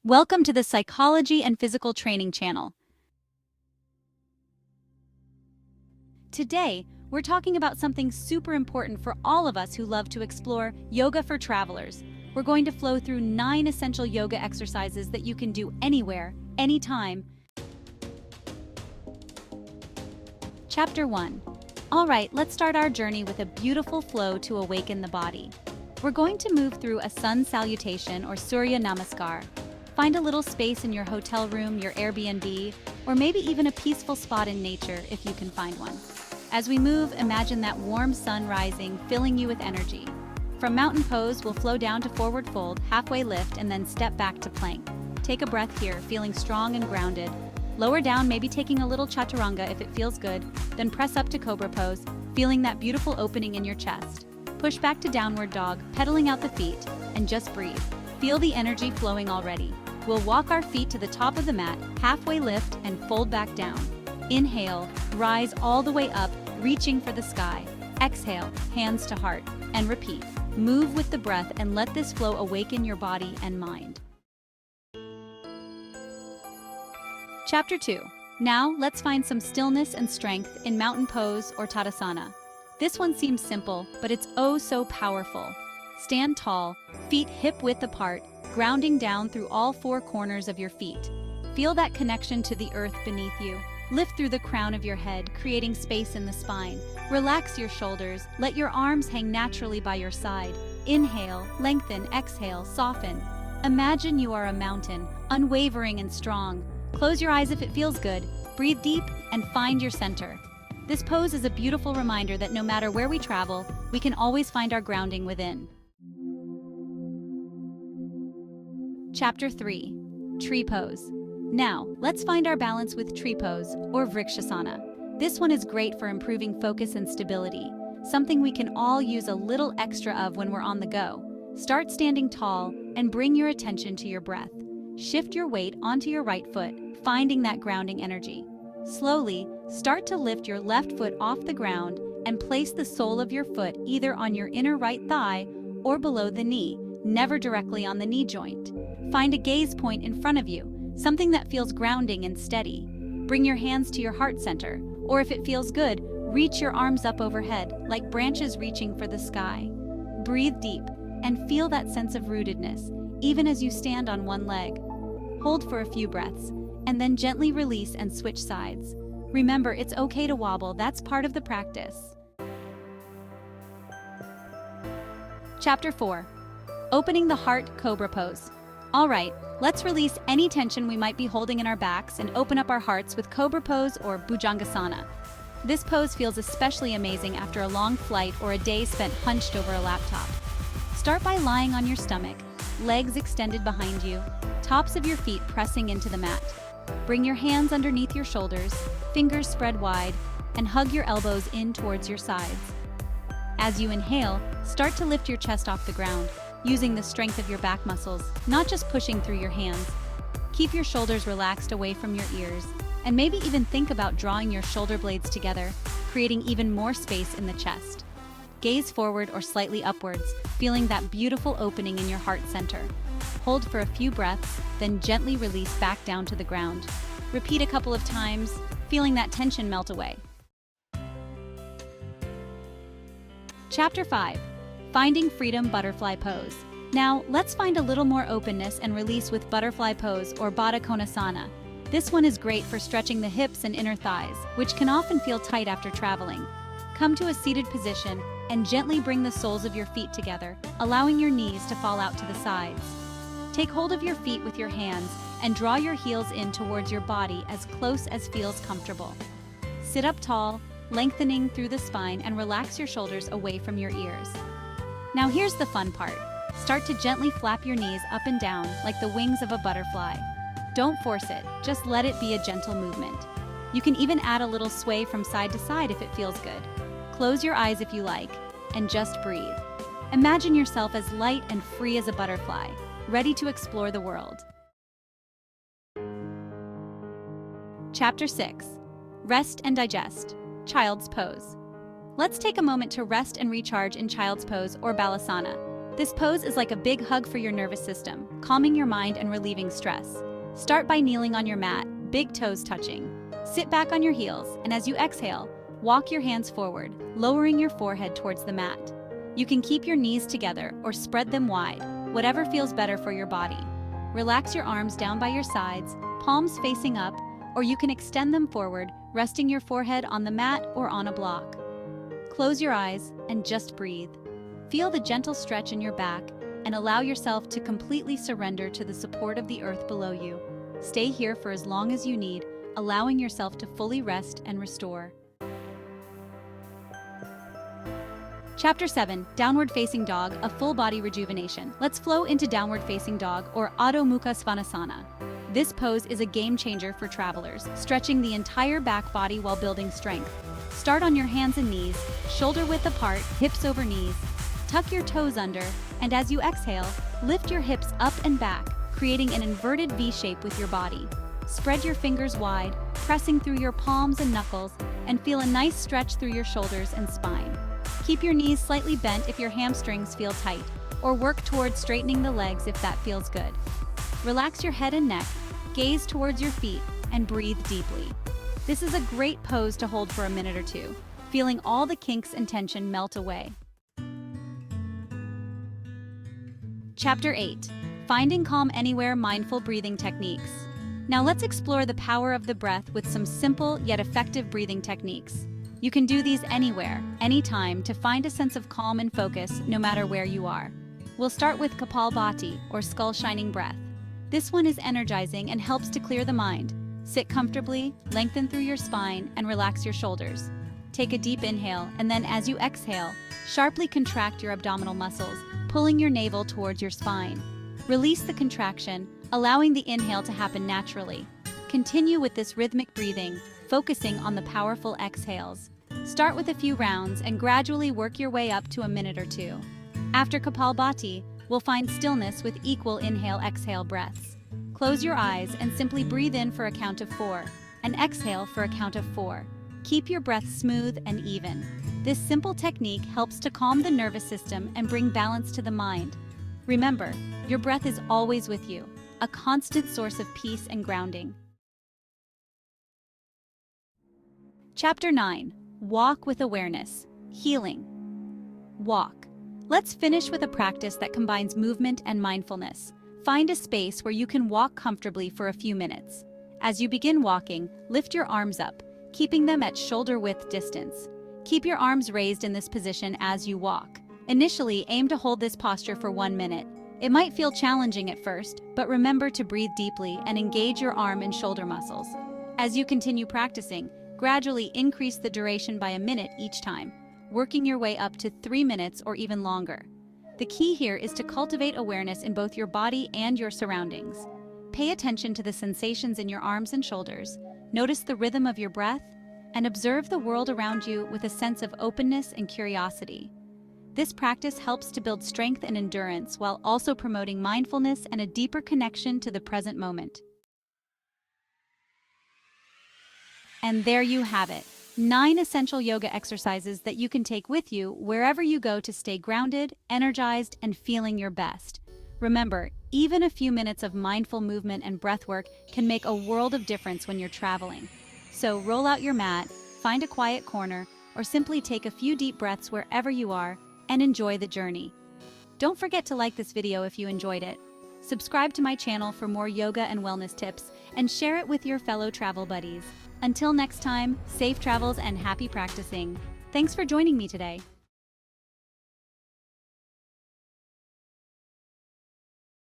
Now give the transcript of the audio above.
Welcome to the Psychology and Physical Training channel. Today, we're talking about something super important for all of us who love to explore yoga for travelers. We're going to flow through 9 essential yoga exercises that you can do anywhere, anytime. Chapter 1. All right, let's start our journey with a beautiful flow to awaken the body. We're going to move through a sun salutation or Surya Namaskar. Find a little space in your hotel room, your Airbnb, or maybe even a peaceful spot in nature if you can find one. As we move, imagine that warm sun rising, filling you with energy. From mountain pose, we'll flow down to forward fold, halfway lift, and then step back to plank. Take a breath here, feeling strong and grounded. Lower down, maybe taking a little chaturanga if it feels good, then press up to cobra pose, feeling that beautiful opening in your chest. Push back to downward dog, pedaling out the feet, and just breathe. Feel the energy flowing already. We'll walk our feet to the top of the mat, halfway lift, and fold back down. Inhale, rise all the way up, reaching for the sky. Exhale, hands to heart, and repeat. Move with the breath and let this flow awaken your body and mind. Chapter 2. Now, let's find some stillness and strength in mountain pose or Tadasana. This one seems simple, but it's oh so powerful. Stand tall, feet hip-width apart, grounding down through all 4 corners of your feet. Feel that connection to the earth beneath you. Lift through the crown of your head, creating space in the spine. Relax your shoulders, let your arms hang naturally by your side. Inhale, lengthen, exhale, soften. Imagine you are a mountain, unwavering and strong. Close your eyes if it feels good, breathe deep, and find your center. This pose is a beautiful reminder that no matter where we travel, we can always find our grounding within. Chapter 3. Tree Pose. Now, let's find our balance with tree pose, or Vrikshasana. This one is great for improving focus and stability, something we can all use a little extra of when we're on the go. Start standing tall and bring your attention to your breath. Shift your weight onto your right foot, finding that grounding energy. Slowly, start to lift your left foot off the ground and place the sole of your foot either on your inner right thigh or below the knee, never directly on the knee joint. Find a gaze point in front of you, something that feels grounding and steady. Bring your hands to your heart center, or if it feels good, reach your arms up overhead, like branches reaching for the sky. Breathe deep and feel that sense of rootedness, even as you stand on one leg. Hold for a few breaths, and then gently release and switch sides. Remember, it's okay to wobble, that's part of the practice. Chapter 4. Opening the heart cobra pose. All right, let's release any tension we might be holding in our backs and open up our hearts with cobra pose or bhujangasana. This pose feels especially amazing after a long flight or a day spent hunched over a laptop. Start by lying on your stomach, legs extended behind you, tops of your feet pressing into the mat. Bring your hands underneath your shoulders, fingers spread wide, and hug your elbows in towards your sides. As you inhale, start to lift your chest off the ground, using the strength of your back muscles, not just pushing through your hands. Keep your shoulders relaxed away from your ears, and maybe even think about drawing your shoulder blades together, creating even more space in the chest. Gaze forward or slightly upwards, feeling that beautiful opening in your heart center. Hold for a few breaths, then gently release back down to the ground. Repeat a couple of times, feeling that tension melt away. Chapter 5. Finding Freedom Butterfly Pose. Now, let's find a little more openness and release with Butterfly Pose or Baddha Konasana. This one is great for stretching the hips and inner thighs, which can often feel tight after traveling. Come to a seated position and gently bring the soles of your feet together, allowing your knees to fall out to the sides. Take hold of your feet with your hands and draw your heels in towards your body as close as feels comfortable. Sit up tall, lengthening through the spine, and relax your shoulders away from your ears. Now here's the fun part. Start to gently flap your knees up and down like the wings of a butterfly. Don't force it, just let it be a gentle movement. You can even add a little sway from side to side if it feels good. Close your eyes if you like, and just breathe. Imagine yourself as light and free as a butterfly, ready to explore the world. Chapter 6. Rest and Digest. Child's Pose. Let's take a moment to rest and recharge in Child's Pose or Balasana. This pose is like a big hug for your nervous system, calming your mind and relieving stress. Start by kneeling on your mat, big toes touching. Sit back on your heels, and as you exhale, walk your hands forward, lowering your forehead towards the mat. You can keep your knees together or spread them wide, whatever feels better for your body. Relax your arms down by your sides, palms facing up, or you can extend them forward, resting your forehead on the mat or on a block. Close your eyes and just breathe. Feel the gentle stretch in your back and allow yourself to completely surrender to the support of the earth below you. Stay here for as long as you need, allowing yourself to fully rest and restore. Chapter 7, Downward Facing Dog, a full body rejuvenation. Let's flow into Downward Facing Dog, or Adho Mukha Svanasana. This pose is a game changer for travelers, stretching the entire back body while building strength. Start on your hands and knees, shoulder width apart, hips over knees. Tuck your toes under, and as you exhale, lift your hips up and back, creating an inverted V shape with your body. Spread your fingers wide, pressing through your palms and knuckles, and feel a nice stretch through your shoulders and spine. Keep your knees slightly bent if your hamstrings feel tight, or work towards straightening the legs if that feels good. Relax your head and neck, gaze towards your feet, and breathe deeply. This is a great pose to hold for a minute or two, feeling all the kinks and tension melt away. Chapter 8, Finding Calm Anywhere Mindful Breathing Techniques. Now let's explore the power of the breath with some simple yet effective breathing techniques. You can do these anywhere, anytime, to find a sense of calm and focus no matter where you are. We'll start with Kapalbhati, or skull shining breath. This one is energizing and helps to clear the mind. Sit comfortably, lengthen through your spine, and relax your shoulders. Take a deep inhale, and then as you exhale, sharply contract your abdominal muscles, pulling your navel towards your spine. Release the contraction, allowing the inhale to happen naturally. Continue with this rhythmic breathing, focusing on the powerful exhales. Start with a few rounds and gradually work your way up to a minute or two. After Kapalbhati, we'll find stillness with equal inhale-exhale breaths. Close your eyes and simply breathe in for a count of 4, and exhale for a count of 4. Keep your breath smooth and even. This simple technique helps to calm the nervous system and bring balance to the mind. Remember, your breath is always with you, a constant source of peace and grounding. Chapter 9, Walk with Awareness, Healing. Walk. Let's finish with a practice that combines movement and mindfulness. Find a space where you can walk comfortably for a few minutes. As you begin walking, lift your arms up, keeping them at shoulder-width distance. Keep your arms raised in this position as you walk. Initially, aim to hold this posture for 1 minute. It might feel challenging at first, but remember to breathe deeply and engage your arm and shoulder muscles. As you continue practicing, gradually increase the duration by a minute each time, working your way up to 3 minutes or even longer. The key here is to cultivate awareness in both your body and your surroundings. Pay attention to the sensations in your arms and shoulders, notice the rhythm of your breath, and observe the world around you with a sense of openness and curiosity. This practice helps to build strength and endurance while also promoting mindfulness and a deeper connection to the present moment. And there you have it, 9 essential yoga exercises that you can take with you wherever you go to stay grounded, energized, and feeling your best. Remember, even a few minutes of mindful movement and breathwork can make a world of difference when you're traveling. So roll out your mat, find a quiet corner, or simply take a few deep breaths wherever you are and enjoy the journey. Don't forget to like this video if you enjoyed it. Subscribe to my channel for more yoga and wellness tips, and share it with your fellow travel buddies. Until next time, safe travels and happy practicing. Thanks for joining me today.